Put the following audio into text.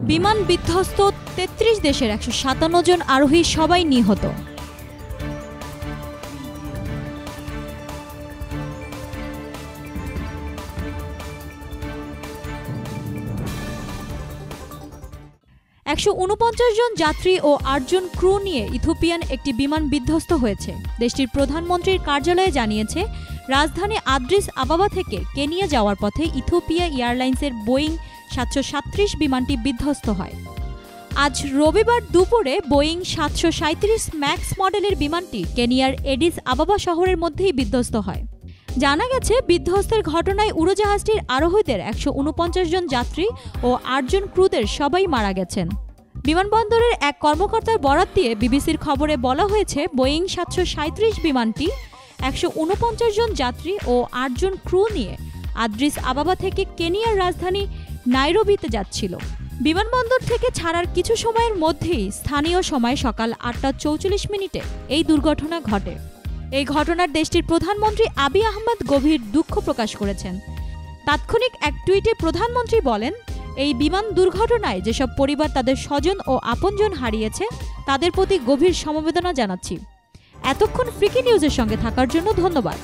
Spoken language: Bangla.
বিমান বিধ্বস্ত, ৩৩ দেশের ১৫৭ জন আরোহী সবাই নিহত। জন যাত্রী ও ৮ জন ক্রু নিয়ে ইথিওপিয়ান একটি বিমান বিধ্বস্ত হয়েছে। দেশটির প্রধানমন্ত্রীর কার্যালয়ে জানিয়েছে, রাজধানী আদ্রিস আবাবা থেকে কেনিয়া যাওয়ার পথে ইথিওপিয়া এয়ারলাইন্সের বোয়িং ৭৩৭ বিমানটি বিধ্বস্ত হয়। আজ রবিবার দুপুরে বোয়িং ৭৩৭ ম্যাক্স মডেলের বিমানটি কেনিয়ার এডিস আবাবা শহরের মধ্যেই বিধ্বস্ত হয়। জানা গেছে, বিধ্বস্তের ঘটনায় উড়োজাহাজটির আরোহীদের ১৪৯ জন যাত্রী ও ৮ জন ক্রুদের সবাই মারা গেছেন। বিমানবন্দরের এক কর্মকর্তার বরাত দিয়ে বিবিসির খবরে বলা হয়েছে, বোয়িং ৭৩৭ বিমানটি ১৪৯ জন যাত্রী ও ৮ জন ক্রু নিয়ে আদ্রিস আবাবা থেকে কেনিয়ার রাজধানী নাইরোবিতে যাচ্ছিল। বিমানবন্দর থেকে ছাড়ার কিছু সময়ের মধ্যেই স্থানীয় সময় সকাল ৮টা ৪৪ এই দুর্ঘটনা ঘটে। এই ঘটনার দেশটির প্রধানমন্ত্রী আবিই আহমেদ গভীর দুঃখ প্রকাশ করেছেন। তাৎক্ষণিক এক টুইটে প্রধানমন্ত্রী বলেন, এই বিমান দুর্ঘটনায় যেসব পরিবার তাদের স্বজন ও আপনজন হারিয়েছে তাদের প্রতি গভীর সমবেদনা জানাচ্ছি। এতক্ষণ ফ্রিকি নিউজের সঙ্গে থাকার জন্য ধন্যবাদ।